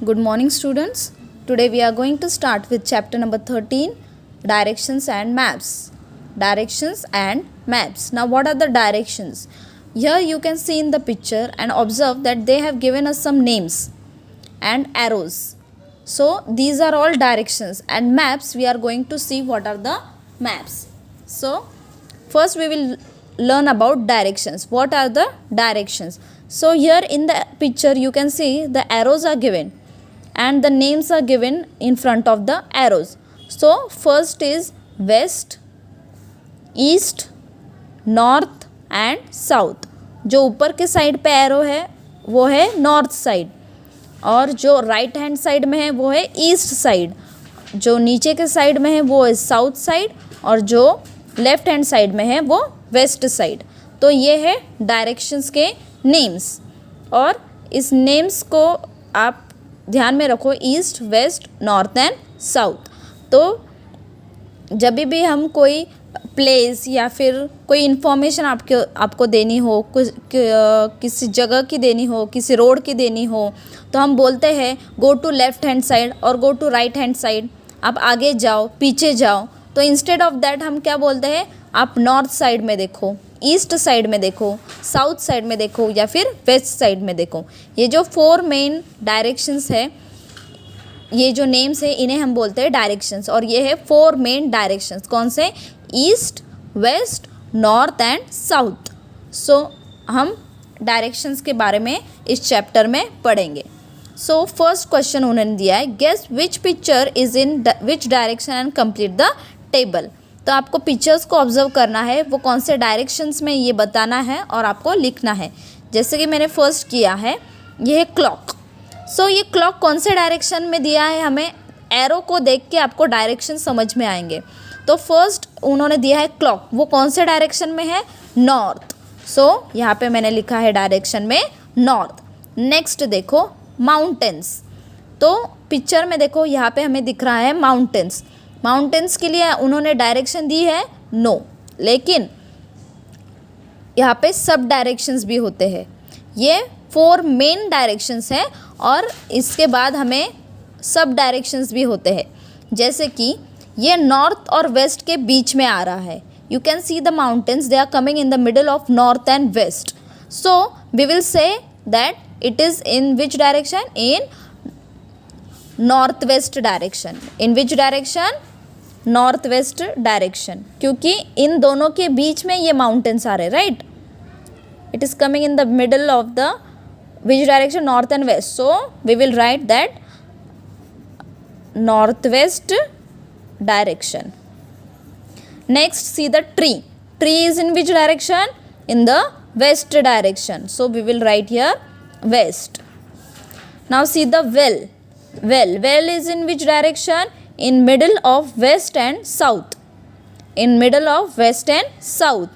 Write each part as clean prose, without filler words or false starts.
Good morning, students. Today we are going to start with chapter number 13, Directions and Maps. Directions and Maps. Now, what are the directions? Here you can see in the picture and observe that they have given us some names and arrows. So, these are all directions, and maps we are going to see what are the maps. So, first we will learn about directions. What are the directions? So, here in the picture you can see the arrows are given and the names are given in front of the arrows. So, first is west, east, north and south. जो ऊपर के side पे arrow है वो है north side, और जो right hand side में है वो है ईस्ट साइड, जो नीचे के साइड में है वो है साउथ साइड, और जो लेफ्ट हैंड साइड में है वो वेस्ट साइड. तो ये है डायरेक्शंस के नेम्स, और इस नेम्स को आप ध्यान में रखो, east, west, north and south. तो जब भी हम कोई प्लेस या फिर कोई इन्फॉर्मेशन आपको देनी हो, किसी जगह की देनी हो, किसी रोड की देनी हो, तो हम बोलते हैं go to left hand side और go to right hand side. आप आगे जाओ, पीछे जाओ. तो इंस्टेड ऑफ दैट हम क्या बोलते हैं, आप नॉर्थ साइड में देखो, ईस्ट साइड में देखो, साउथ साइड में देखो या फिर वेस्ट साइड में देखो. ये जो 4 मेन डायरेक्शंस है, ये जो नेम्स है इन्हें हम बोलते हैं डायरेक्शंस, और ये है 4 मेन डायरेक्शंस. कौन से? East, west, north and south. So हम डायरेक्शंस के बारे में इस चैप्टर में पढ़ेंगे. सो फर्स्ट क्वेश्चन उन्होंने दिया है, guess which picture is in which direction and complete the table. तो आपको पिक्चर्स को ऑब्जर्व करना है, वो कौन से डायरेक्शंस में ये बताना है और आपको लिखना है. जैसे कि मैंने फर्स्ट किया है, ये है क्लॉक. सो ये क्लॉक कौन से डायरेक्शन में दिया है, हमें एरो को देख के आपको डायरेक्शन समझ में आएंगे. तो फर्स्ट उन्होंने दिया है क्लॉक, वो कौन से डायरेक्शन में है, नॉर्थ. सो यहाँ पे मैंने लिखा है डायरेक्शन में नॉर्थ. नेक्स्ट देखो माउंटेन्स. तो पिक्चर में देखो यहाँ पे हमें दिख रहा है माउंटेन्स. माउंटेन्स के लिए उन्होंने डायरेक्शन दी है नो, लेकिन यहाँ पे सब डायरेक्शंस भी होते हैं. ये 4 मेन डायरेक्शंस हैं और इसके बाद हमें सब डायरेक्शंस भी होते हैं. जैसे कि ये नॉर्थ और वेस्ट के बीच में आ रहा है. You can see the mountains, they are coming in the middle of north and west. So we will say that it is in which direction, in north west direction. In which direction, north west direction, क्योंकि इन दोनों के बीच में ये mountains आ रहे, right. It is coming in the middle of the which direction, north and west. So we will write that northwest direction. Next, see the tree. Tree is in which direction? In the west direction. So we will write here west. Now see the well. Well is in which direction? In middle of west and south. In middle of west and south.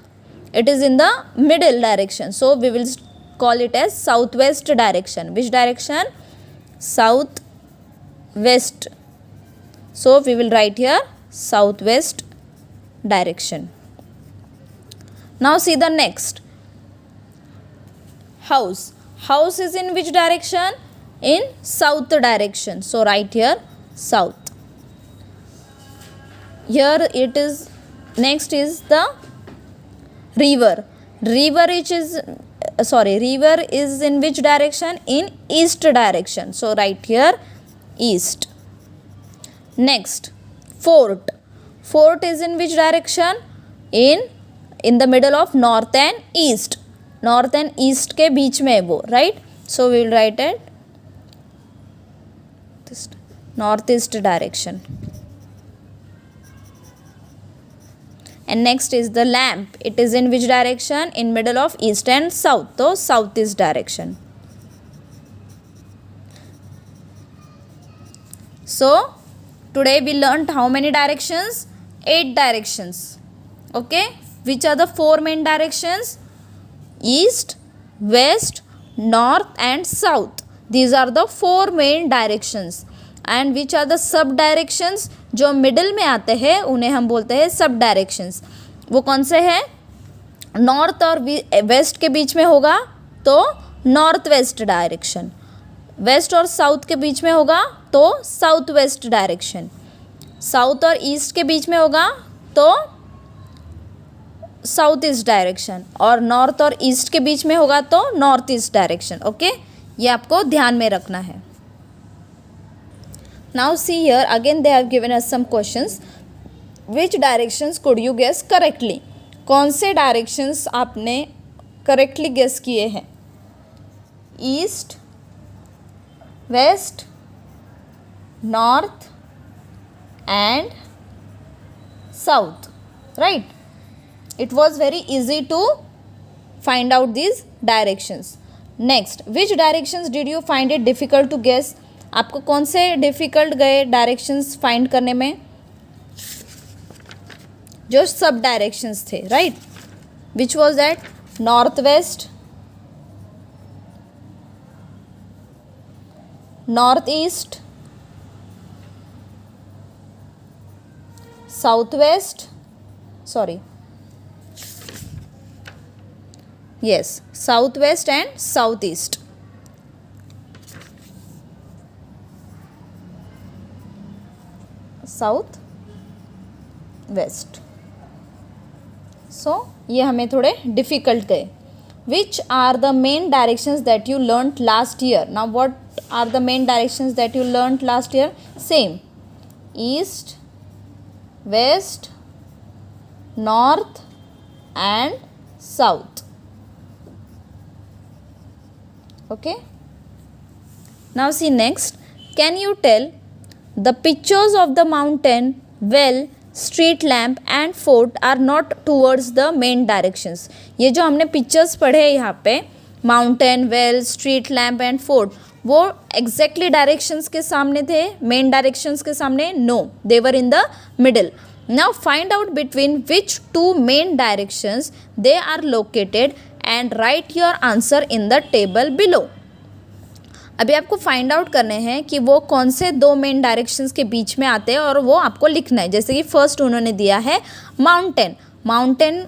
It is in the middle direction. So we will call it as southwest direction. Which direction? Southwest. So we will write here southwest direction. Now see the next. House. House is in which direction? In south direction. So write here south. Here it is. Next is the river. River is in which direction? In east direction. So write here east. Next, fort. Fort is in which direction? In the middle of north and east. North and east के बीच में है वो, right? So we will write it this northeast direction. And next is the lamp. It is in which direction? In middle of east and south. So southeast direction. So today we learned how many directions? 8 directions. Okay. Which are the 4 main directions? East, west, north and south. These are the 4 main directions. And which are the sub directions? जो middle में आते हैं उन्हें हम बोलते हैं सब directions. वो कौन से हैं? नॉर्थ और वेस्ट के बीच में होगा तो नॉर्थ वेस्ट डायरेक्शन. वेस्ट और साउथ के बीच में होगा तो साउथ वेस्ट डायरेक्शन, साउथ और ईस्ट के बीच में होगा तो साउथ ईस्ट डायरेक्शन, और नॉर्थ और ईस्ट के बीच में होगा तो नॉर्थ ईस्ट डायरेक्शन. ओके, ये आपको ध्यान में रखना है. Now see here again they have given us some questions. Which directions could you guess correctly? कौन से डायरेक्शंस आपने करेक्टली गेस किए हैं? East, west, north and south, right? It was very easy to find out these directions. Next, which directions did you find it difficult to guess? आपको कौन से difficult गए directions find करने में? जो सब directions थे, right? Which was that? North west, north east, south west, sorry. Yes, southwest and southeast. South west. So ये हमें थोड़े difficult गए. Which are the main directions that you learnt last year? Now what are the main directions that you learnt last year? Same. East, west, north and south. Okay, now see next. Can you tell the pictures of the mountain, well, street lamp and fort are not towards the main directions? ये जो हमने pictures पढ़े हैं यहाँ पे, mountain, well, street lamp and fort, वो exactly directions के सामने थे, मेन डायरेक्शंस के सामने? No, they were in the middle. Now find out between which two main directions they are located and write your answer in the table below. अभी आपको find out करने हैं कि वो कौन से दो मेन डायरेक्शंस के बीच में आते हैं और वो आपको लिखना है. जैसे कि फर्स्ट उन्होंने दिया है माउंटेन. माउंटेन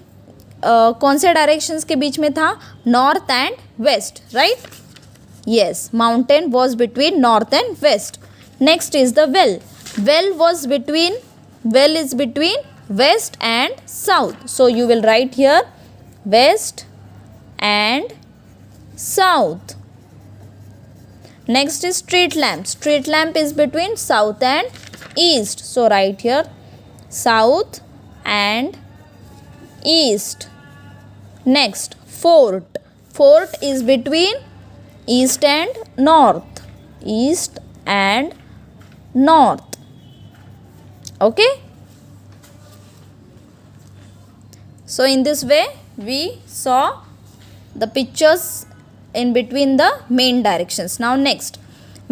कौन से डायरेक्शंस के बीच में था? North and west, right? Yes, mountain was between north and west. Next is the well. Well was between, well is between west and south. So you will write here west and south. Next is street lamp. Street lamp is between south and east. So right here south and east. Next, fort. Fort is between east and north. East and north. Okay. So in this way we saw the pictures in between the main directions. Now next,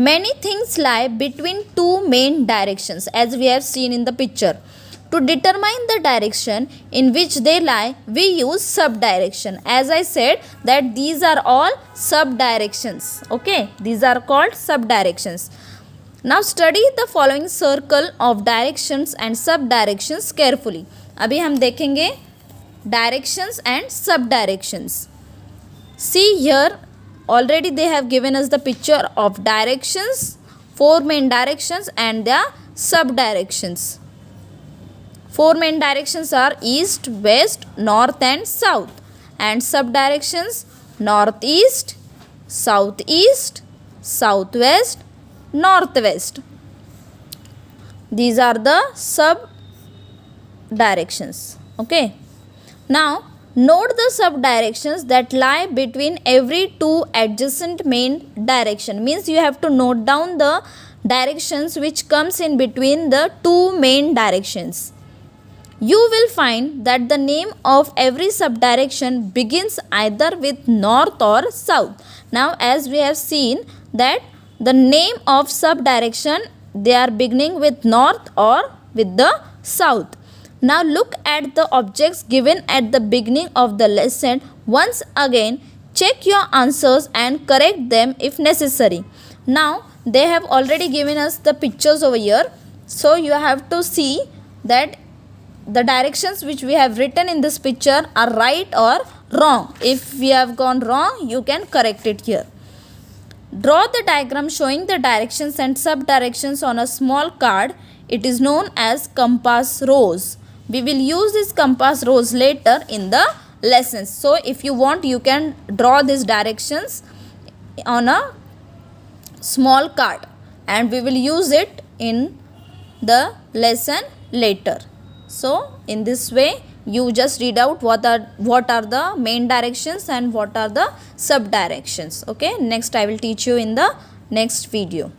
many things lie between two main directions as we have seen in the picture. To determine the direction in which they lie, we use subdirection. As I said that these are all subdirections. Okay, these are called subdirections. Now study the following circle of directions and subdirections carefully. अभी हम देखेंगे directions and subdirections. See here, already they have given us the picture of directions, four main directions and their subdirections. Four main directions are east, west, north and south, and subdirections northeast, southeast, southwest, northwest. These are the subdirections. Okay. Now note the subdirections that lie between every two adjacent main direction. Means you have to note down the directions which comes in between the two main directions. You will find that the name of every subdirection begins either with north or south. Now as we have seen that the name of subdirection, they are beginning with north or with the south. Now look at the objects given at the beginning of the lesson. Once again, check your answers and correct them if necessary. Now they have already given us the pictures over here. So you have to see that the directions which we have written in this picture are right or wrong. If we have gone wrong, you can correct it here. Draw the diagram showing the directions and sub-directions on a small card. It is known as compass rose. We will use this compass rose later in the lessons. So if you want, you can draw these directions on a small card and we will use it in the lesson later. So in this way you just read out what are the main directions and what are the sub directions. Okay, next I will teach you in the next video.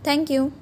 Thank you.